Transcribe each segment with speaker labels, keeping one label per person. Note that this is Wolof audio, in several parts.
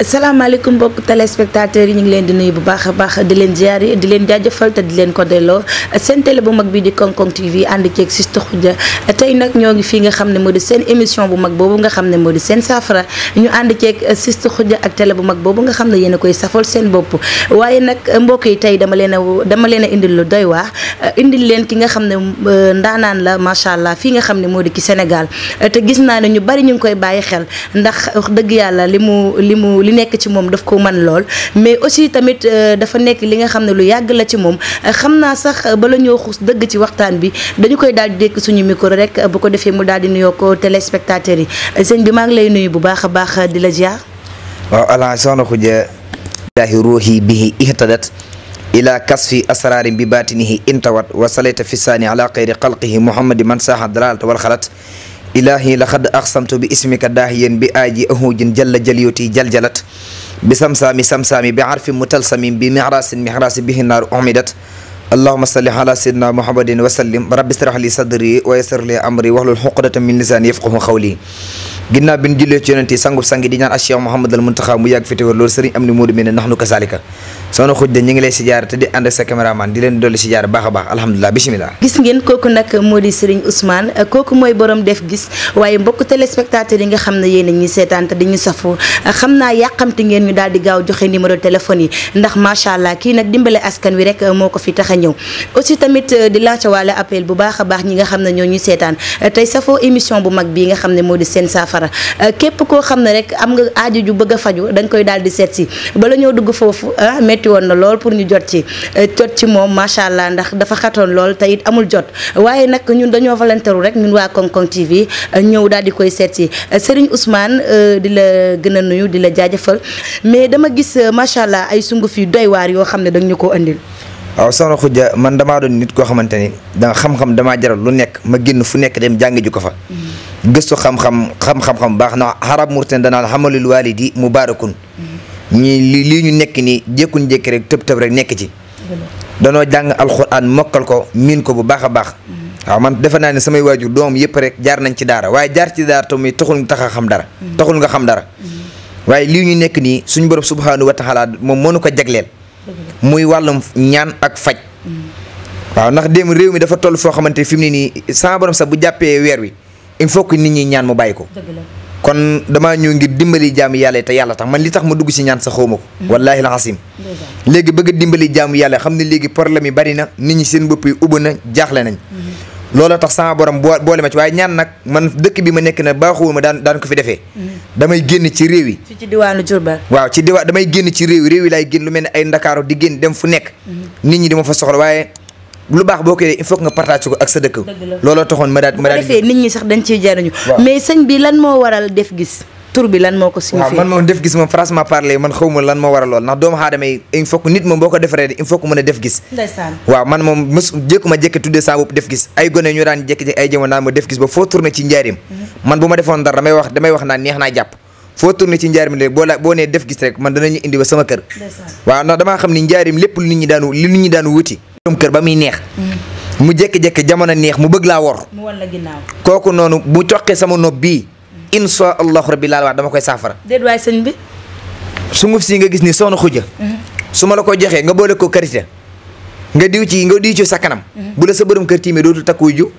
Speaker 1: salaamaaleykum mbokk téléspectateurs yi ñu ngi leen di nuyu bu baax a baax di leen ziar di leen jaajëfal te di leen ko delloo seen télé bu mag bii di Konkon TV ànd ceeg Sista Khoudia tey nag ñoo ngi fii nga xam ne moo di seen émission bu mag boobu nga xam ne moo di seen saafara ñu ànd ceeg Sista Khoudia ak télé bu mag boobu nga xam ne yéen a koy safal seen bopp waaye nag mbokk yi tey dama leen a indil lu doy waar indil leen ki nga xam ne ndaanaan la macha allah fii nga xam ne moo di ki Sénégal te gis naa ne ñu bari ñu ngi koy bàyyi xel ndax wax dëgg yàlla li nekk ci moom daf ko mën lool mais aussi tamit dafa nekk li nga xam ne lu yàgg la ci moom xam naa sax bala ñoo xuus dëgg ci waxtaan bi dañu koy daal di dékk suñu micro rek bu ko defee mu daal di nuyoo ko téléspectateurs yi sëñ bi maa ngi lay nuyu bu baax a baax di la ziar.
Speaker 2: waaw ala soxna Khoudia ilaahi ruuhi bihi ihtadat ila kasfi asrarin bi batinihi intawat wa salayta fi saani ala xayri xalqihi muhammadi man saaha dalalta wal xalat ilahi laqad aqsamtu bi ismika daahiyan bi aaji ahujin jalla jalyuti jaljalat bi samsaami bi arfin mutalsamin bi mihrasin bihi naaru umidat allahuma salli ala sayyidina muhammadin wa sallim rabbi israh li sadri wa yassir li amri wahlul uqdatan min lisani yafqahu qawli ginnaaw bi ñu jullee ci yonent yi sangub sangi di ñaan Cheikh Mouhamadul Muntaxa mu yàgg fi te wér loolu sëriñ am ni Moodu mi ne nax nu kasalika soxna Khoudia ñu ngi lay sijaare te di ànd ak sa caméraman di leen dolli sijaare baax a baax alhamdulilah bisimilah.
Speaker 1: gis ngeen kooku nag moo di Serigne Ousmane kooku mooy borom def gis waaye mbokk téléspectateurs yi nga xam ne yéen a ñuy seetaan te di ñu safoo xam naa yàqamti ngeen ñu daal di gaaw joxe numéro téléphone yi ndax macha allah kii nag dimbale askan wi rek moo ko fi tax a ñëw aussi tamit di lancer waale appel bu baax a baax ñi nga xam ne ñoo ñuy seetaan tey safoo émission bu mag bii nga xam ne moo di seen saafara képp koo xam ne rek am nga aaju ju bëgg a faju dañ koy daal di seet si bala ñoo dugg foofu metti woon na lool pour ñu jot ci moom macha allah ndax dafa xatoon lool te it amul jot waaye nag ñun dañoo volontaire rek ñun waa Konkon TV ñëw daal di koy seet si Serigne Ousmane di la gën a nuyu di la jaajëfal mais dama gis macha allah ay sunguf yu doy waar yoo xam ne dañ ñu koo andil.
Speaker 2: waaw soxna Khoudia man damaa doon nit koo xamante ni da xam-xam damaa jaral lu nekk ma génn fu nekk dem jàng ju ko fa gëstu xam-xam baax na xarab murten danaan xamalul walidi mubarakun lii ñu nekk nii jékkuñ jékki rek tëb rek nekk ci danoo jàng alxuraan mokkal ko miin ko bu baax a baax waaw man defe naa ne samay waajur doom yëpp rek jaar nañ ci daara waaye jaar ci daara tamit taxul nga xam dara waaye lii ñu nekk nii suñu borom subhanahu wa taala moom moo nu ko jagleel muy wàllum ñaan ak faj waaw ndax démb réew mi dafa toll foo xamante fi mu ne nii sama borom sax bu jàppee weer wi il faut que nit ñi ñaan mu bàyyi ko kon damaa ñëw ngir dimbali jaamu yàlla te yàlla tax man li tax ma dugg si ñaan sa xawma ko wallaahi la xasim léegi bëgg a dimbali jaamu yàlla xam ne léegi problème yi bari na nit ñi seen bopp yi ubba na jaaxle nañ looloo tax sama borom boole ma ci waaye ñaan nag man dëkk bi ma nekk na baaxuwuma daan ko fi defee damay génn ci réew yi
Speaker 1: fi ci diwaanu Diourbel
Speaker 2: waaw ci diwaan damay génn ci réew yi laay génn lu mel ne ay Ndakaaru di génn dem fu nekk nit ñi di ma fa soxla waaye lu baax boo koy il faut que nga partage ko ak sa dëkk looloo taxoon ma daal
Speaker 1: defee nit ñi sax dañ ciy jariñu mais sëñ bi lan moo waral def gis tur bi lan moo ko signifié
Speaker 2: waaw man moom def gis moom franchement parler man xaw ma lan moo waral lool ndax doomu aadama yi il faut que nit moom boo ko defaree il faut que mën a def gis
Speaker 1: ndeysaan waaw
Speaker 2: man moom jékkuma jékki tuddee saa bopp def gis ay gone ñu daan jékki ay jamono naan ma def gis ba foo tourné ci njaarim man bu ma defoon dara damay wax naan neex naa jàpp foo tourné ci njaarim léegi boo nee def gis rek man danañu indi ba sama kër waaw ndax damaa xam ni njaarim lépp lu nit ñi daanu wuti kër ba muy neex mu jékki-jékki jamono neex mu bëgg laa wor
Speaker 1: mu wan la ginnaaw
Speaker 2: kooku noonu bu toqee sama nopp bii insha allahu rabbi laal waat dama koy saafara
Speaker 1: déet waay sëñ bi
Speaker 2: sunguf si nga gis ni soxna Khoudia su ma la ko joxee nga boole ko karité nga diw ci sa kanam bu la sa borom kër tiimee dootul takk wuy ju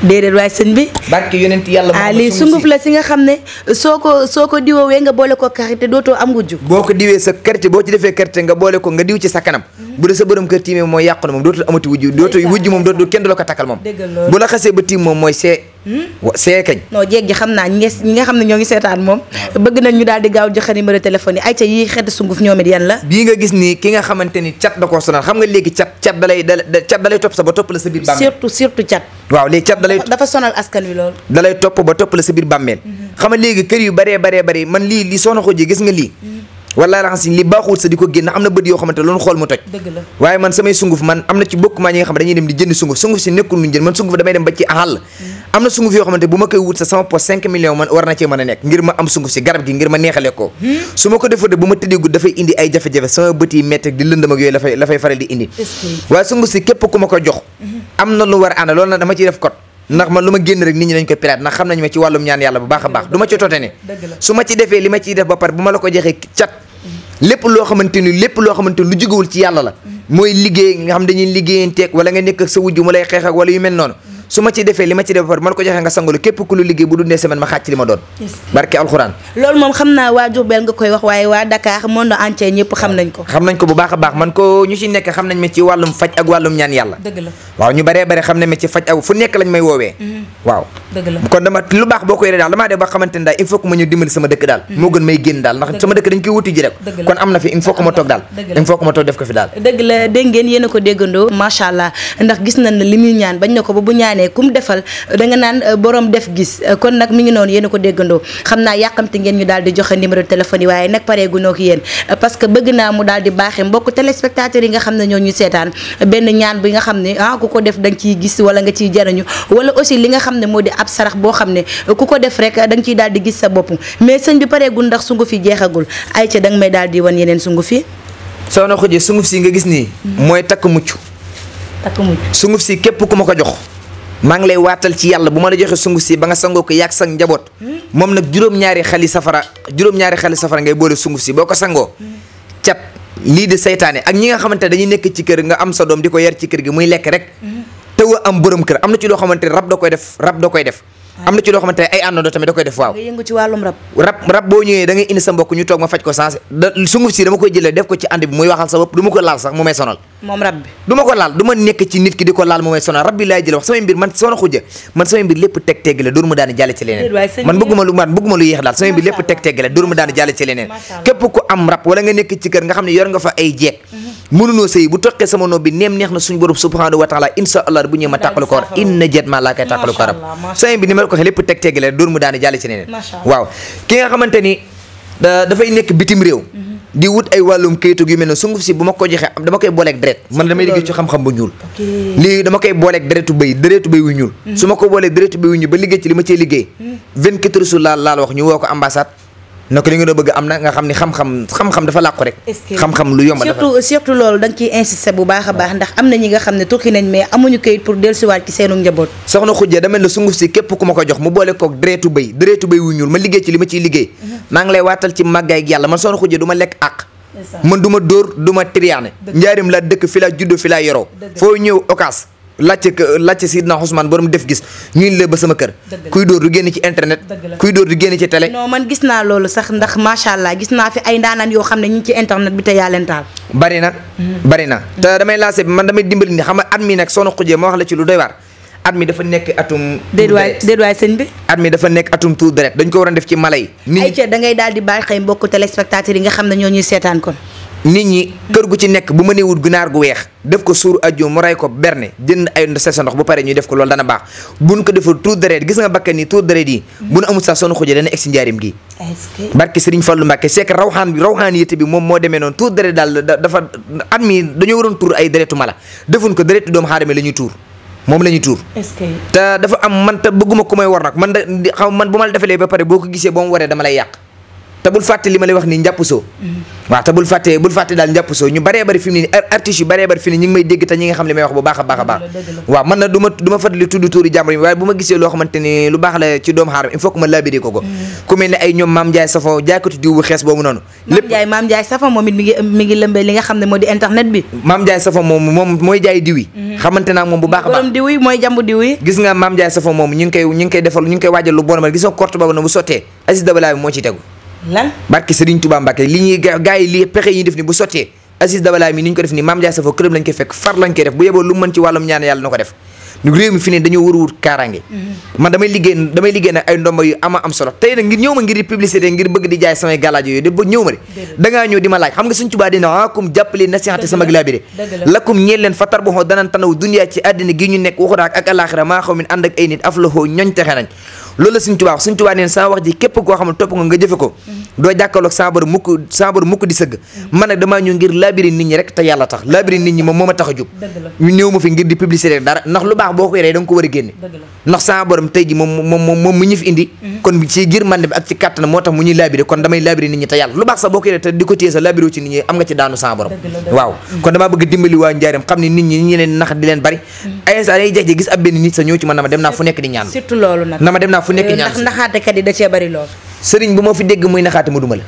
Speaker 1: déedéet waay sëñ bi
Speaker 2: barke yonent yàlla
Speaker 1: lii sunguf la si nga xam ne soo ko diwoowee nga boole ko karité dootoo am wujju boo
Speaker 2: ko diwee sa karité boo ci defee karité nga boole ko nga diw ci sa kanam bu la sa borom kër tiimee mooy yàqu na moom dootul amati wujju moom dootul kenn du la ko takkal moom bu la xasee ba tiim moom mooy see kañ
Speaker 1: non jéeg ji xam naa ñi nga xam ne ñoo ngi seetaan moom bëgg nañ ñu daal di gaaw joxe numéro téléphone yi ay ca yi xeeti sunguf ñoom it yan la
Speaker 2: bii nga gis nii ki nga xamante ni cat da koo sonal xam nga léegi cat dalay topp sa ba topp la sa biir bàmmeel
Speaker 1: surtout cat
Speaker 2: waaw léegi cat
Speaker 1: dafa sonal askan wi loolu
Speaker 2: dalay topp ba topp la sa biir bàmmeel xam nga léegi kër yu baree man lii soxna Khoudia gis nga lii wallaahi la xam li baaxul sa di ko génn am na bët yoo xamante loolu xool mu toj waaye man samay sunguf man am na ci bokk maa ñi nga xam dañuy dem di jënd sunguf si nekkul luñu jënd man sunguf damay dem ba ci àll am na sunguf yoo xamante bu ma koy wut sa sama poche 5 millions man war na cee mën a nekk ngir ma am sunguf si garab gi ngir ma neexale ko su ma ko defee bu ma tëddee guddi dafay indi ay jafe-jafe sama bët yi métti di lëndëm ak yooyu la fay faral di indi waaye sunguf si képp ku ma ko jox am na lu war a ànd loolu nag dama ciy def code ndax man lu ma génn rek nit ñi dañ koy pirate ndax xam nañu ma ci wàllum ñaan yàlla bu baax a baax du ma ci toote ne su ma ci defee li ma ciy def ba pare bu ma la ko joxee cat lépp loo xamante ni lu jógewul ci yàlla la mooy liggéey nga xam dañuy liggéeyanteeg wala nga nekk ak sa wujju mu lay xeex ak wala yu mel noonu su ma ci defee li ma ci def ba pare ma la ko joxee nga sangalu képp ku lu liggéey bu dundee semaine ma xàcc li ma doon barke alxuraan
Speaker 1: loolu moom xam naa waa Diourbel nga koy wax waaye waa Dakar monde entier ñëpp xam nañ ko bu baax a baax man ko ñu ci nekk xam nañ ma ci wàllum faj ak wàllum ñaan yàlla dëgg la waaw ñu baree bare xam nañ ma ci faj ak fu nekk lañ may woowee waaw dëgg la kon dama lu baax boo ko yoree daal damaa def ba xamante ne daal il faut que ma ñëw dimbali sama dëkk daal moo gën may génn daal ndax sama dëkk dañ koy wuti ji rek kon am na fi il faut que ma toog daal il faut que ma toog def ko fi daal dëgg la dégg ngeen yéen a ko déggandoo macha allah ndax gis nañ ne li muy ñaan bañ na ko ba bu ñaanee kum defal da nga naan borom def gis kon nag mi ngi noonu yéen a ko déggandoo xam naa yàqamte ngeen ñu daal di joxe numéro téléphone yi waaye nag paree gunoo ko yéen parce que bëgg naa mu daal di baaxee mbokk téléspectateurs yi nga xam ne ñoo ñu seetaan benn ñaan bi nga xam ne ku ko def da nga ciy gis wala nga ciy jariñu wala aussi li nga xam ne moo di ab sarax boo xam ne ku ko def rek da nga ciy daal di gis sa bopp mais sëñ bi pareegul ndax sunguf fi jeexagul ay ca da nga may daal di wan yeneen sunguf fi
Speaker 2: soxna Khoudia sunguf si nga gis nii mooy takk mucc sunguf si képp ku ma ko jox maa ngi lay waatal ci yàlla bu ma la joxe sunguf si ba nga sangoo ko yàgg sa njaboot moom nag juróom-ñaari xali safara ngay boole sunguf si boo ko sangoo cat lii di saytaane ak ñi nga xamante dañuy nekk ci kër nga am sa doom di ko yar ci kër gi muy lekk rek te wa am borom kër am na ci loo xamante rab da koy def am na ci loo xamante ay àndandoo tamit da koy def waaw
Speaker 1: nga yëngu ci wàllum
Speaker 2: rab boo ñëwee da ngay indi sa mbokk ñu toog ma faj ko sens sunguf si dama koy jëlee def ko ci ànd bi muy waxal sa bopp du ma ko laal sax mu may sonal
Speaker 1: moom rab bi
Speaker 2: du ma ko laal du ma nekk ci nit ki di ko laal mu may sonal rab bi laay jële wax samay mbir man Soxna Khoudia man samay mbir lépp teg tegg la dóor mu daani jàlle ci leneen man bëgguma lu yéex daal samay mbir lépp teg tegg la dóor mu daani jàlle ci leneen képp ku am rab wala nga nekk ci kër nga xam ne yor nga fa ay jeeg mënunoo sëy bu toqee sama nopp bi neem neex na suñu borom subhanahu wa taala insha allah bu ñëwee ma tàqalu ko war inna jet ma laa koy tàqalu ko rab samay mbir ni ma ko waxee lépp teg tegg la dóor mu daani jàlle ci leneen waaw ki nga xamante ni dafay nekk bitim réew di wut ay wàllum kayitu yu mel ne sunguf si bu ma ko joxee dama koy booleeg deret man damay liggéey ci xam-xam bu ñuul lii dama koy booleeg deretu bëy wu ñuul su ma ko booleeg deretu bëy wu ñuul ba liggéey ci li ma cee liggéey 24 heures laal wax ñu woo ko ambassade na ko li nga doon bëgg am na nga xam ni xam-xam dafa làqu rek xam-xam lu yomb
Speaker 1: surtout loolu da nga ciy insister bu baax a baax ndax am na ñi nga xam ne tukki nañ mais amuñu kayit pour dellusiwaat ci seenu njaboot
Speaker 2: Soxna Khoudia dama la sunguf si képp ku ma ko jox mu boole koog deretu bëy wu ñuul ma liggéey ci li ma ciy liggéey maa ngi lay waatal ci màggaay ak yàlla man Soxna Khoudia du ma lekk àq man du ma dóor du ma triyaane njaarim laa dëkk fi laa juddoo fi laa yoroo foo ñëw occas laajte Sidna Ousmane borom def gis ñun la ba sama kër kuy dóor du génn ci internet kuy dóor du génn ci télé
Speaker 1: non man gis naa loolu sax ndax macha allah gis naa fi ay ndaanaan yoo xam ne ñu ngi ci internet bi te yaa leen taal
Speaker 2: bari na te damay lancé man damay dimbali ni xam nga at mi nag Soxna Khoudia ma wax la ci lu doy waar at mi dafa nekk atum
Speaker 1: déet waay sëñ bi
Speaker 2: at mi dafa nekk atum tuur deret dañ ko war a def ci mala yi
Speaker 1: ay ca da ngay daal di bàyyi xëy mbokku téléspectateurs yi nga xam ne ñoo ñuy seetaan kon
Speaker 2: nit ñi kër gu ci nekk bu ma nee wut ginaar gu weex def ko suur ajju mu rey ko berne jënd ay sa ndox bu pare ñuy def ko loolu dana baax buñ ko defal tuur deret gis nga bakkan ni tuur deret yi bu nu amul sax Soxna Khoudia dana egg si njaarim gi barke Serigne Fallou Mbacké c'est que rawxaan yéte bi moom moo demee noonu tuur deret daal dafa at mi dañoo waroon tuur ay deretu mala defuñ ko deretu doomu aadama la ñuy tuur moom la ñuy tuur te dafa am man te bëgguma ku may war nag man bu ma la defalee ba pare boo ko gisee boo mu waree dama lay yàq te bul fàtte li ma lay wax nii njàpp soo waaw te bul fàtte daal njàpp soo ñu baree bari fi mu ne artistes yu baree bari fi mu ne ñu ngi may dégg te ñi nga xam li may wax bu baax a baax a baax waaw man na du ma fàttali tudd tuuri jàmbur yi waaye bu ma gisee loo xamante ni lu baax la ci doomu xaaram il faut que ma labiré ko ku mel ne ay ñoom Mame Ndiaye Safo jaaykatu diw bu xees boobu noonu
Speaker 1: Mame Ndiaye Safo moom it mi ngi lëmbee li nga xam ne moo di internet bi
Speaker 2: Mame Ndiaye Safo moom mooy jaay diw yi xamante naa moom bu baax a baax
Speaker 1: borom diw yi mooy jàmbu diw yi
Speaker 2: gis nga Mame Ndiaye Safo moom ñu ngi koy defal ñu ngi koy waajal lu bon ma gis nga korte boobu na bu sottee Aziz Dabala bi moo ciy tegu
Speaker 1: lan
Speaker 2: barke Serigne Touba Mbacké li ñuy gars yi li pexe yi def ni bu sottee Aziz Dabala mi ni ñu ko def ni Mame Ndiaye Safo këram lañ koy fekk far lañ koy def bu yeboo lu mën ci wàllum ñaan yàlla na ko def ñu réew mi fi ne dañoo war a wut kaaraange man damay liggéey nag ay ndomba yu ama am solo tey nag ngir ñëw ma ngir di publicité ngir bëgg di jaay samay galaaj yooyu de ba ñëw ma de dangaa ñëw di ma laaj xam nga Serigne Touba dina kum jàppale nasihaté sama labiré lakum ñeel leen fatar boo danan tanaw dunya ci àddina gi ñu nekk waxu daak ak alaxira maa xaw min ànd ak ay nit af lahoo ñooñ texe nañ loolu la Sëriñ Tuubaa Sëriñ Tuubaa neen sama wax ji képp koo xam ne topp nga jëfe ko doo jàkkaarloog sama borom mukk di sëgg man nag damaa ñëw ngir labiri nit ñi rek te yàlla tax labiri nit ñi moom moo ma tax a jóg ñu néew ma fi ngir di publicité rek dara ndax lu baax boo ko yoree da nga ko war a génne ndax sama borom tey ji moom mu ñu fi indi kon ci gir mande bi ak ci kàttan moo tax mu ñuy labiri kon damay labiri nit ñi te yàlla lu baax sax boo ko yoree te di ko téye sa labiri ci nit ñi am nga ci daanu sama borom waaw kon damaa bëgg dimbali waa Njaaréem xam ne nit ñi leen nax di leen bari ay sa day jeex gis ab benn nit sa ñëw ci man na ma dem naa fu nekk di ñaan
Speaker 1: surtout loolu nag
Speaker 2: na ma dem naa fu nekk di ñaan
Speaker 1: ndax naxaatekat yi da cee bari lool
Speaker 2: sëriñ bu ma fi dégg muy naxaate ma duma la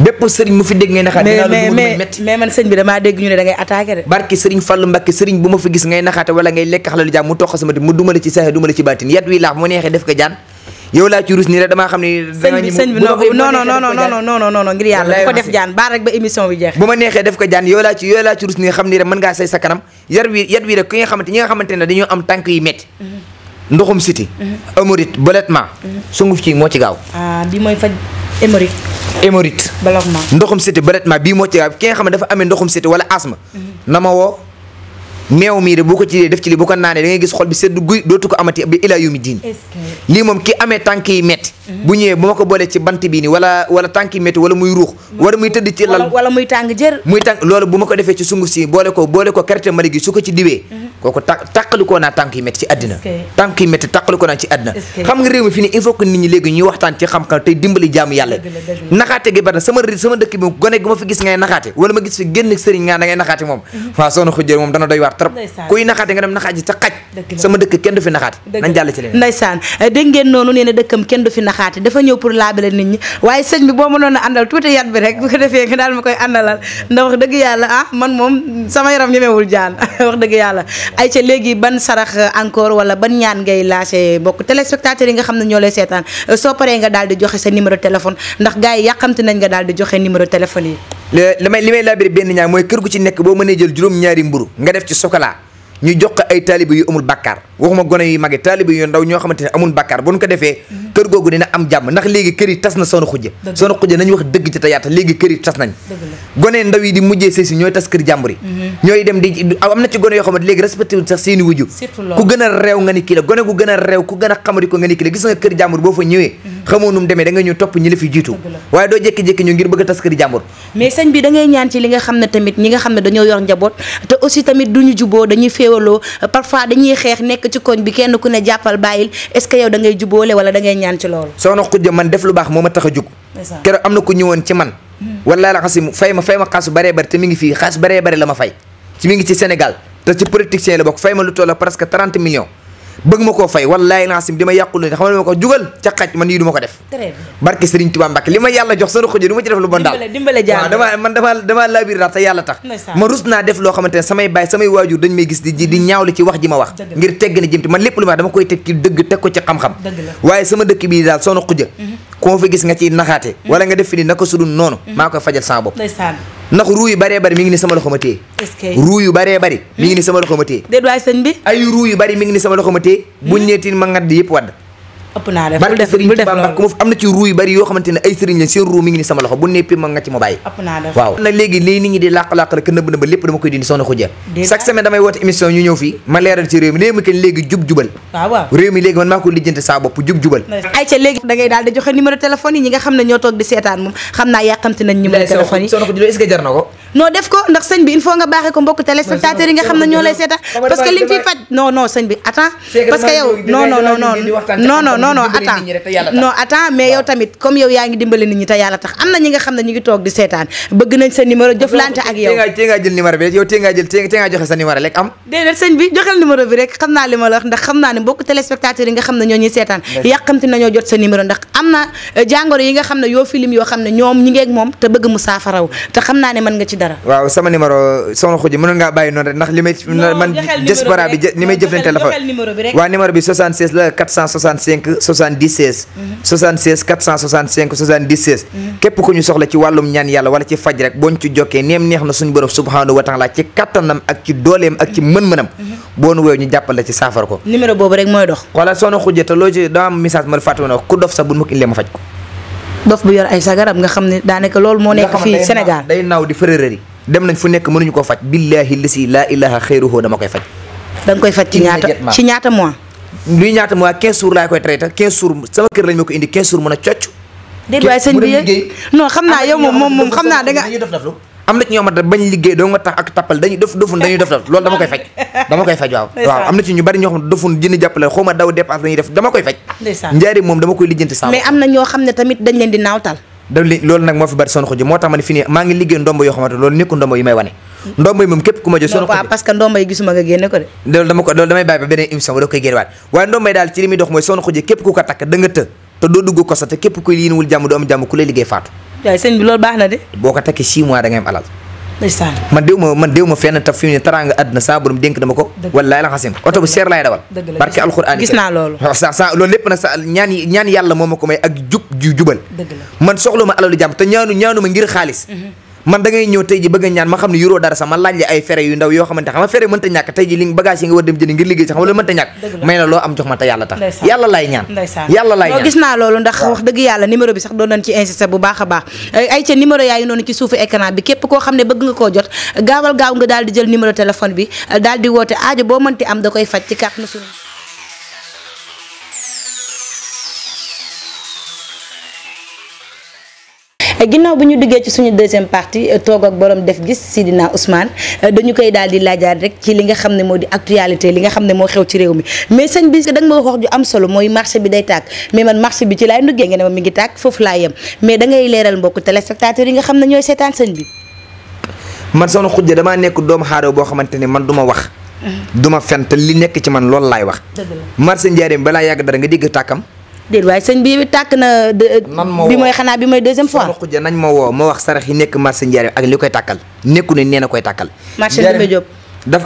Speaker 2: bépp sëriñ mu fi dégg ngay naxaate
Speaker 1: mais man sëñ bi damaa dégg ñu ne da ngay attaqué de
Speaker 2: barki sëriñ Fallu Mbàkke sëriñ bu ma fi gis ngay naxaate wala ngay lekk xalalu jaam mu toq sama mu duma la ci saaxe duma la ci baatin yat wi laax mu neexee def ko jaan yow laa ci rus nii rek damaa xam ne
Speaker 1: sëñ bi non ngir yàlla ko def jaan baal rek ba émission bi jeex
Speaker 2: bu ma neexee def ko jaan yow laa ci rus nii xam ni rek mën ngaa say sa kanam yat wi rek ki nga xamante ñi nga xamante ne dañoo am tànk yi metti ndoxum siti hémorroïde ballottement sunguf ci moo ci gaaw
Speaker 1: bi mooy faj
Speaker 2: hémorroïde
Speaker 1: ballottement
Speaker 2: ndoxum siti ballottement bii moo ci gaaw ki nga xam ne dafa amee ndoxum siti wala asthme na ma woo meew mii de bu ko ci def ci li bu ko naanee da ngay gis xol bi seddu guy dootu ko amati bi ilaa yawmi diin lii moom ki amee tànk yi metti bu ñëwee bu ma ko boolee ci bant bii nii wala tànk yi metti wala muy ruux wala muy tëdd ci lal
Speaker 1: wala muy tàng jër
Speaker 2: muy tàng loolu bu ma ko defee ci sunguf si boole ko karité mari gi su ko ci diwee kooku tàqalikoo naa tànk yi métti ci àddina tànk yi métti tàqalikoo naa ci àddina xam nga réew mi fi ni il faut que nit ñi léegi ñuy waxtaan ci xam-xam tey dimbali jaamu yàlla naxaate gi bari na sama dëkk bi gone gu ma fi gis ngay naxaate wala ma gis fi génn sëriñ nga da ngay naxaate moom waaw soxna Xujja moom dana doy waar trop kuy naxaate nga dem naxaate ca xaj sama dëkk kenn du fi naxaate nañ jàll ci leen
Speaker 1: ndeysaan dégg ngeen noonu nee na dëkkam kenn du fi naxaate dafa ñëw pour laabale nit ñi waaye sëñ bi boo mënoon a àndal tuuti yat bi rek bu ko defee nga daal ma koy àndalal ndax wax dëgg yàlla man moom sama yaram ñemewul jaan wax dëgg yàlla ay ca léegi ban sarax encore wala ban ñaan ngay lancé bokk téléspectateurs yi nga xam ne ñoo lay seetaan soo paree nga daal di joxe sa numéro téléphone ndax gars yi yàqamti nañ nga daal di joxe numéro téléphone yi
Speaker 2: li may laabiri benn ñaan mooy kër gu ci nekk boo mënee jël juróom-ñaari mburu nga def ci chocolat ñu jox ko ay taalibe yu amul bàkkaar waxuma gone yu mage taalibe yu ndaw ñoo xamante ne amul bàkkaar bu ñu ko defee kër googu dina am jàmm ndax léegi kër yi tas na Soxna Xujja nañu wax dëgg ci te yaata léegi kër yi tas nañ gone ndaw yi di mujjee sëy si ñooy tas kër jàmbur yi ñooy dem di am na ci gone yoo xamante léegi respecté wul sax seeni wujju ku gën a réew nga ni kii la gone ku gën a réew ku gën a xamadi ko nga ni kii la gis nga kër jàmbur boo fa ñëwee xamoo nu mu demee da nga ñu topp ñi la fi jiitu waaye doo jékki-jékki ñu ngir bëgg a tas kër jàmbur
Speaker 1: mais sëñ bi da ngay ñaan ci li nga xam ne tamit ñi nga xam ne dañoo yor njaboot te aussi tamit duñu juboo dañuy féewaloo parfois dañuy xeex nekk ci koñ bi kenn ku ne jàppal bàyyil est-ce que yow da ngay juboole wala da ngay ñaan ci loolu
Speaker 2: Soxna Xujja man def lu baax moo ma tax a jug keroog am na ku ñëwoon ci man wala la xasi fay ma xaasu baree bari te mi ngi fii xaas baree bari la ma fay ci mi ngi ci Sénégal te ci politicien la bokk fay ma lu toll presque 30 millions bëgg ma koo fay wallaahi laasim di ma yàqul ne xam ma ko jugal ca xaj man yii du ma ko def barke Serigne Touba Mbacke li ma yàlla jox Soxna Xujja du ma ci def lu bon daal waaw dama laabir daal te yàlla tax ma rus naa def loo xamante ne samay baay samay waajur dañ may gis di ñaawlu ci wax ji ma wax ngir tegg na jëm te man lépp lu ma wax dama koy teg ci dëgg teg ko ci xam-xam waaye sama dëkk bii daal Soxna Xujja ku ma fi gis nga ciy naxaate wala nga def fi ni naka sudul noonu maa koy fajal sama bopp ndax ruu yu baree bari mi ngi ni sama loxo ma téye ruu yu baree bari mi ngi ni sama loxo ma téye
Speaker 1: déet waay sëñ bi
Speaker 2: ay ruu yu bari mi ngi ni sama loxo ma téye buñ neetiin ma ngat di yëpp wadd
Speaker 1: ëpp naa def
Speaker 2: barke Sëriñ Tuubaa Mbàkke am na ci ruu yu bari yoo xamante ne ay sëriñ lañ seen ruu mi ngi ni sama loxo bu neppi ma nga ci ma bàyyi waaw nag léegi lii nit ñi di làq-làq rek nëbb nëbb lépp dama koy dindi Soxna Xujja chaque semaine damay woote émission ñu ñëw fii ma leeral ci réew mi léegi jub-jubal réew mi léegi man maa ko lijjanti saa bopp jub-jubal
Speaker 1: ay ca léegi da ngay daal di joxe numéro téléphone yi ñi nga xam ne ñoo toog di seetaan moom xam naa yàqamti nañ numéro téléphone yi
Speaker 2: Soxna Xujja est-ce que jar na ko
Speaker 1: non def ko ndax sëñ bi il faut nga baaxee ko mbokk téléspectateurs yi nga xam ne ñoo lay seetaan parce que li nga fiy faj non sëñ bi attends parce que yow non attends mais yow tamit comme yow yaa ngi dimbale nit ñi te yàlla tax am na ñi nga xam ne ñu ngi toog di seetaan bëgg nañ sa numéro jëflante ak yow
Speaker 2: tee ngaa jël numéro bi rek yow tee ngaa joxe sa numéro rek am
Speaker 1: déedéet sëñ bi joxel numéro bi rek xam naa li ma la wax ndax xam naa ne mbokk téléspectateurs yi nga xam ne ñoo ñuy seetaan yàqamti nañoo jot sa numéro ndax am na jàngoro yi nga xam ne yoo film yoo xam ne ñoom ñi ngeeg moom te bëgg mu saafaraw te xam naa ne mën nga ci dara
Speaker 2: waaw sama numéro Soxna Xujja mënoon ngaa bàyyi noonu rek ndax li may man diaspora bi ni may jëflante téléphone waaw numéro bi 76 la 465 76 76 465 76 képp ku ñu soxla ci wàllum ñaan yàlla wala ci faj rek boo ñu ci jokkee neem neex na suñu borom subhanahu wa taala ci kattanam ak ci dooleem ak ci mën-mënam boo nu woowe ñu jàppale ci saafara ko
Speaker 1: numéro boobu rek mooy dox
Speaker 2: wala Soxna Xujja te loo ci dama am message ma fàtte woon ku dof sax bu ma ko indee ma faj ko
Speaker 1: dof bu yor ay sagarab nga xam ne daanaka loolu moo nekk fii Sénégal
Speaker 2: day naaw di fërërëri dem nañ fu nekk mënuñu koo faj billahi lisi laa ilaha xayruhu dama koy faj
Speaker 1: da nga koy faj ci ñaata mois
Speaker 2: luy ñaata mois 15 jours laa koy traité 15 jours sama kër lañ ma ko indi 15 jours mën a cocc.
Speaker 1: déet waaye sëñ bi non xam naa yow moom xam naa da nga
Speaker 2: am na ci ñoo xamante bañ liggéey doo nga tax ak tappal dañuy def loolu dama koy faj waaw am na ci ñu bari ñoo xam ne dofun jënd jàppale xaw ma daw dépense dañuy def dama koy faj njaari moom dama koy lijjanti sama
Speaker 1: mais am na ñoo xam ne tamit dañ leen di naawtal
Speaker 2: loolu nag moo fi bari Soxna Khoudia moo tax ma ne fi nii maa ngi liggéey ndombo yoo xamante loolu nekkul ndombo yi may wane ndombo yi moom képp ku ma jël Soxna Khoudia
Speaker 1: parce que ndombo yi gisuma nga génne ko de
Speaker 2: loolu damay bàyyi ba beneen émission ba da koy génne waat waaye ndombo yi daal ci li muy dox mooy Soxna Khoudia képp ku ko takk da nga të te doo dugg ko sa te képp kuy liinuwul jàmm du am jàmm ku lay liggéey faatu
Speaker 1: waaye sëñ bi loolu baax na de
Speaker 2: boo ko takkee 6 mois da ngay am alal
Speaker 1: ndeysaan
Speaker 2: man déw ma fenn taf fi mu ne taraanga àdduna saa borom dénk dama ko wallaay la xasim oto bu seer laay dawal barke alxuraan
Speaker 1: gis naa loolu
Speaker 2: sa loolu lépp nag sa ñaan yàlla moo ma ko may ak jubal man soxla ma alalu jàmm te ñaanu ma ngir xaalis man da ngay ñëw tey ji bëgg a ñaan ma xam ne yoroo dara sax ma laaj la ay fere yu ndaw yoo xamante xam nga fere mënta ñàkk tey ji li bagage yi nga war dem jënd ngir liggéey sax xam nga loolu mënta ñàkk may la loo am jox ma te yàlla tax yàlla laay ñaan
Speaker 1: gis naa loolu ndax wax dëgg yàlla numéro bi sax doon nañ ci insister bu baax a baax ay ca numéro yaayu noonu ci suufu écran bi képp koo xam ne bëgg nga koo jot gaawal gaaw nga daal di jël numéro téléphone bi daal di woote aajo boo mënti am da koy faj ci kàttanu suñu ginnaaw bu ñu duggee ci suñu deuxième partie toog ak borom def gis Sidina Ousmane dañu koy daal di laajaat rek ci li nga xam ne moo di actualité li nga xam ne moo xew ci réew mi mais sëñ bi da nga ma wax ju am solo mooy marché bi day tàkk mais man marché bi ci laay duggee nga ne ma mi ngi tàkk foofu laa yem mais da ngay leeral mbokku téléspectateurs yi nga xam ne ñooy seetaan sëñ bi
Speaker 2: man Soxna Khoudia damaa nekk doomu xaaroo boo xamante ne man du ma wax du ma fen te li nekk ci man loolu laay wax marché Njaaréem balaa yàgg dara nga dégg tàkkam
Speaker 1: déet waaye sëñ bi tàkk na bi mooy xanaa bi mooy deuxième fois
Speaker 2: Soxna Khoudia nañ ma woo ma wax sarax yi nekk marché Njaaréem ak li koy tàkkal nekku ne nee na koy tàkkal
Speaker 1: marché Ndoumbé Diop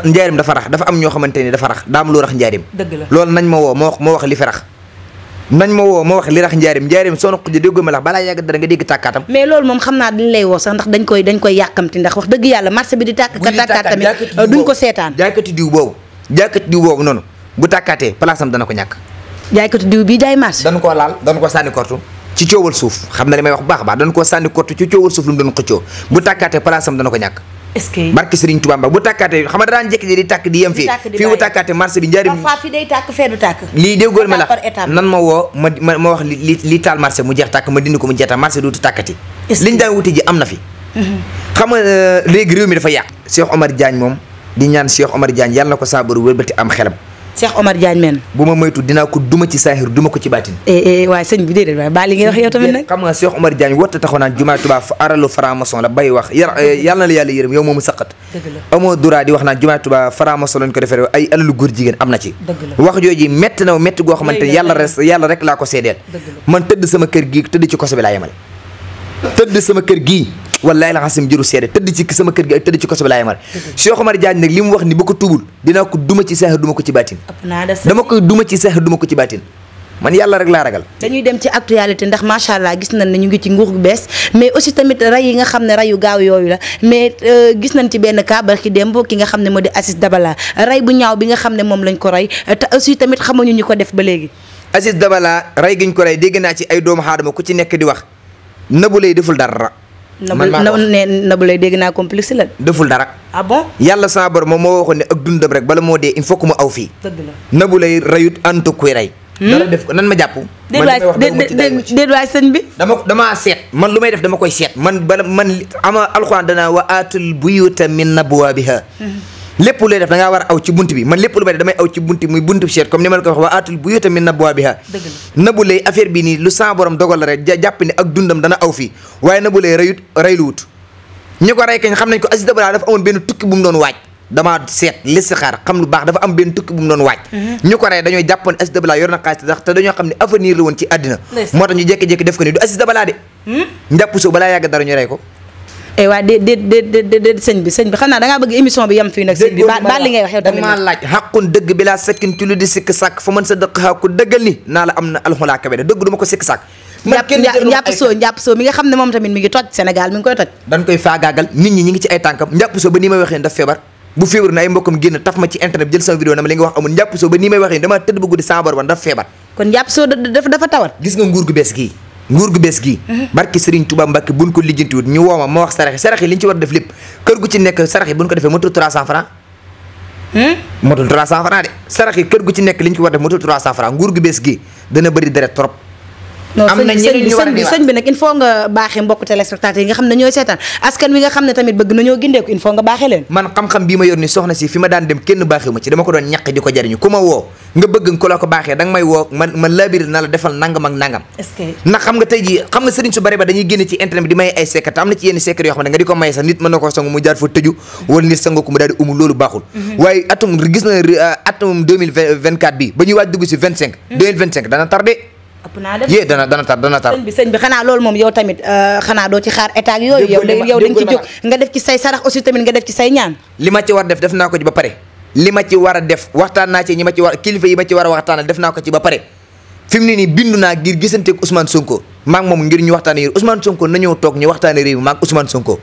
Speaker 2: Njaaréem dafa rax dafa am ñoo xamante ne dafa rax daa am lu rax Njaaréem
Speaker 1: dëgg la
Speaker 2: loolu nañ ma woo ma wax li fi rax nañ ma woo ma wax li rax Njaaréem Soxna Khoudia déggoo ma la balaa yàgg dara nga dégg tàkkaatam
Speaker 1: mais loolu moom xam naa dañ lay woo sax ndax dañ koy yàkkamti ndax wax dëgg yàlla marché bi di tàkk ka tàkkaat tamit duñ ko seetaan
Speaker 2: jaaykati diw boobu noonu bu tàkkaatee place am dana ko ñàkk
Speaker 1: jaaykatu diw bii jaay marché
Speaker 2: dañ koo laal dañ ko sànni kortu ci coowal suuf xam na li may wax bu baax a baax dañ koo sànni kortu ci coowal suuf lu mu doon xëccoo bu tàkkaatee place am dana ko ñàkk
Speaker 1: est-ce que
Speaker 2: barke Serigne Touba Mbacke bu tàkkaatee xam nga daan jekk di tàkk di yem fii bu tàkkaatee marché bi Njaaréem
Speaker 1: parfois fi day tàkk fee du tàkk
Speaker 2: lii déggóol ma la nan ma woo ma wax li taal marché mu jeex tàkk ma dindi ko mu jeex tàkk marché dootu tàkkati liñ daan wuti ji am na fi xam nga léegi réew mi dafa yàq Cheikh Omar Diagne moom di ñaan Cheikh Omar Diagne yàlla na ko saabaru wëlbati am xelam
Speaker 1: Cheikh Omar Diagne men
Speaker 2: bu ma moytu dinaa ko duma ci saahir duma ko ci baatin
Speaker 1: waaye sëñ bi déedéet waaye baa li ngay wax yow tamit nag
Speaker 2: xam nga Cheikh Omar Diagne warta taxaw naan jumaa Tuubaa aralu franc-maçon la bay wax yàlla na la yàlla yërëm yow moomu saqat amoo droit di wax naan jumaa Tuubaa franc-maçon lañ ko defee ay alalu góor jigéen am na ci wax jooji métti na métti goo xamante yàlla rek laa ko seedeel man tëdd sama kër gii tëdd ci koso bi laa yemale tëdd sama kër gii wallaay la xasim jëru seede tëdd ci sama kër gi ak tëdd ci koso bi laa yemal Cheikh Omar Diagne nag li mu wax ni ba ko tuubul dinaa ko duma ci saaxir duma ko ci baatin dama koy duma ci saaxir duma ko ci baatin man yàlla rek laa ragal
Speaker 1: dañuy dem ci actualité ndax macha allah gis nañ ne ñu ngi ci nguur gu bees mais aussi tamit ray yi nga xam ne rayu gaaw yooyu la mais gis nañ ci benn cas barki démb ki nga xam ne moo di Aziz Dabala ray bu ñaaw bi nga xam ne moom lañ ko rey te aussi tamit xamuñu ñu ko def ba léegi
Speaker 2: Aziz Dabala ray giñ ko rey dégg naa ci ay doomu aadama ku ci nekk di wax Nabou Leye deful dara Nabou Leye dégg naa complexe la deful dara
Speaker 1: ah bon
Speaker 2: yàlla sama borom moom moo waxoon ne ak dundam rek bala moo dee il faut que mu aw fii
Speaker 1: dëgg la
Speaker 2: Nabou Leye rayut antu kuy rey dara def ko nan ma jàpp
Speaker 1: déet waay sëñ bi
Speaker 2: damaa seet man lu may def dama koy seet man ama alxuraan danaa wa aatul buyuta min abwaabiha lépp looy def da ngaa war a aw ci bunt bi man lépp lu may def damay aw ci bunt bi muy buntu seet comme ni ma la ko wax wa aatul buyuta min abwaabiha Nabou Leye affaire bi nii lu sama borom dogal la rek jàpp ne ak dundam dana aw fii waaye Nabou Leye reyluwut ñi ko rey kañ xam nañ ko Aziz Dabala dafa amoon benn tukki bu mu doon waaj damaa seet listixaar xam lu baax dafa am benn tukki bu mu doon waaj ñu ko rey dañoo jàppoon Aziz Dabala yor na xaalis sax te dañoo xam ne avenir la woon ci àddina moo tax ñu jékki-jékki def ko ni du Aziz Dabala de njàpp soo balaa yàgg dara ñu rey ko
Speaker 1: waa déet sëñ bi xam naa dangaa bëgg émission bi yam fii nag sëñ bi baal li ngay wax yow tamit
Speaker 2: dama laaj xaqun dëgg bi laa sakkin ci lu di sikk sàkk fa mën sa dëkk xaaku dëggal ni naa la am na alxulaa kabe dëgg du ma ko sikk sàkk
Speaker 1: njàpp soo mi nga xam ne moom tamit mi ngi toj Sénégal mi ngi koy toj
Speaker 2: dañ koy faagaagal nit ñi ngi ci ay tànkam njàpp soo ba nii may waxee daf feebar bu feebar na ay mbokkam génn taf ma ci internet jël sama vidéo na ma li nga wax amul njàpp soo ba nii may waxee dama tëdd ba guddi sama bor ban daf feebar
Speaker 1: kon njàpp soo dafa tawat
Speaker 2: gis nga nguur gu bees gii barki Serigne Touba Mbacke buñ ko lijjantiwut ñu wooma ma wax sarax yi li ñu ci war a def lépp kër gu ci nekk sarax yi buñ ko defee motul 300 francs motul 300 francs de sarax yi kër gu ci nekk li ñu ko war def motul 300 francs nguur gu bees gi dana bëri deret trop.
Speaker 1: non
Speaker 2: am na ñeneen ñu war a
Speaker 1: sëñ bi nag il faut nga baaxee mbokk téléspectateurs yi nga xam ne ñooy seetaan askan wi nga xam ne tamit bëgg nañoo gindeeku il faut nga baaxee leen. man
Speaker 2: xam-xam bii ma yor ni soxna si fi ma daan dem kenn baaxee ma ci dama ko doon ñaq di ko jariñu ku ma woo nga bëgg ko la ko baaxee da nga may woo man labir na la defal nangam ak nangam.
Speaker 1: est-ce que
Speaker 2: ndax xam nga tey jii xam nga sëriñ su bari ba dañuy génne ci internet bi di may ay secret am na ci yenn secret yoo xam ne nga di ko may sax nit mën na koo sangu mu jaar fa tëju wala nit sango ko mu daal di loolu baaxul waaye atum gis na atum 2024 bi ba ñuy waaj dugg si 25 2025 dana tardé
Speaker 1: ëpp naa def
Speaker 2: yee dana tar
Speaker 1: sëñ bi xanaa loolu moom yow tamit xanaa doo ci xaar état yooyu yow dañ ci jóg nga def ci say sarax aussi tamit nga def ci say ñaan
Speaker 2: li ma ci war def naa ko ci ba pare li ma ci war a def waxtaan naa ci ñi ma ci war kilifa yi ma ci war a waxtaanal def naa ko ci ba pare fi mu ne nii bindu naa ngir gisanteeg Ousmane Sonko maag moom ngir ñu waxtaane yéen Ousmane Sonko nañoo toog ñu waxtaane réew mi maag Ousmane Sonko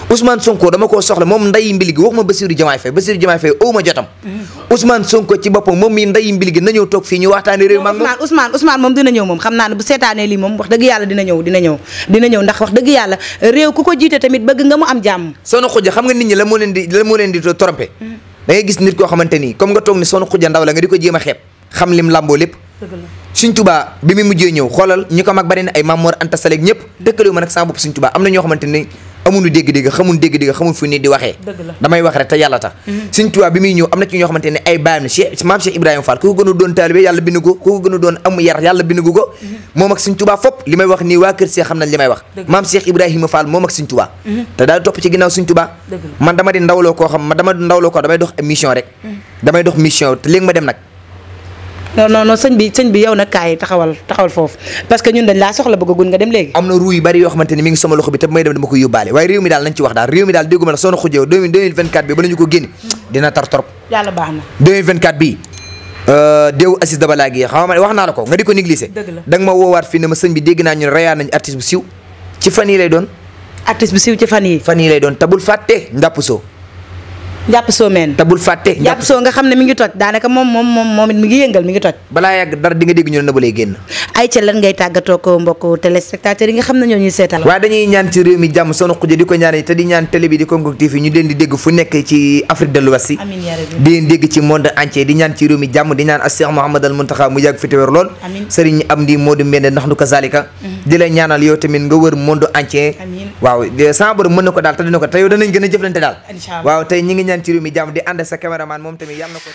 Speaker 2: Ousmane Sonko dama koo soxla moom ndeyi mbili gi waxuma Bassirou Diomaye Faye awma jotam Ousmane Sonko ci boppam moom mi ndeyi mbili gi nañoo toog fii ñu waxtaane réew maag moom
Speaker 1: Ousmane moom dina ñëw moom xam naa ne bu seetaanee lii moom wax dëgg yàlla dina ñëw ndax wax dëgg yàlla réew ku ko jiite tamit bëgg nga mu am jàmm
Speaker 2: Soxna Khoudia xam nga nit ñi la moo leen di trompé da ngay gis nit koo xamante nii comme nga toog ni Soxna Khoudia ndaw la nga di ko jéem a xeeb xam lim lamboo lépp Sëñ Tuubaa bi mu mujjee ñëw xoolal ñi ko mag bari na ay Mamoor Anta Sall ak ñëpp dëkkalewu ma nag sama bopp Sëñ Tuubaa am na ñoo xamante ni amuñu dégg-dégg xamul fu nit di waxee damay wax rek te yàlla tax Sëñ Tuubaa bi muy ñëw am na ci ñoo xamante ne ay baayam ne maam Cheikh Ibrahima Fall ku ko gën a doon taalibe yàlla bind ko ku ko gën a doon am yar yàlla bind ko moom ak Sëñ Tuubaa fopp li may wax nii waa kër Cheikh xam nañ li may wax maam Cheikh Ibrahima Fall moom ak Sëñ Tuubaa te daal topp ci ginnaaw Sëñ Tuubaa man dama di ndawloo koo damay dox mission rek damay dox mission te léegi ma dem nag
Speaker 1: non sëñ bi yow nag kaay taxawal foofu parce que ñun dañ laa soxla bëggagun nga dem léegi
Speaker 2: am na ruu yu bari yoo xamante ni mi ngi sama loxo bi te may dem dama koy yóbbaale waaye réew mi daal nañ ci wax daal réew mi daal dégguma la Soxna Khoudia 2024 bi bala ñu ko génne dina tar trop
Speaker 1: yàlla baax na
Speaker 2: 2024 bi déewu Aziz Dabala gi xam nga wax naa la ko nga di ko négliger da nga ma woowaat fii ne ma sëñ bi dégg naa ñu ne reyaa nañ artiste bu siiw ci fan yi lay doon lay doon tabul fàtte njàpp soo
Speaker 1: njàpp soo meen
Speaker 2: te bul fàtte
Speaker 1: njàpp soo nga xam ne mi ngi toj daanaka moom it mi ngi yëngal mi ngi toj
Speaker 2: balaa yàgg dara di nga dégg ñu ne na ba lay génn
Speaker 1: ay ca lan ngay tàggatoo ko mbokk téléspectateurs yi nga xam ne ñoo ñuy seetal
Speaker 2: waaye dañuy ñaan ci réew mi jàmm Soxna Khoudia di ko ñaan te di ñaan télé bi di Congo TV ñu leen di dégg fu nekk ci Afrique de l'Ouest di leen dégg ci monde entier di ñaan ci réew mi jàmm di ñaan as Cheikh Mouhamed al Mountakha mu yàgg fi te wér lool Serigne Amdi Modou Mbende ndax nu ko zalika di la ñaanal yow tamit nga wër monde entier waaw sama borom mën na ko daal te dina ko te yow danañ gën a jëflante daal waaw tey ñi ngi ñaan ci réew mi jàmm di ànd sa caméraman moom tamit yàlla na ko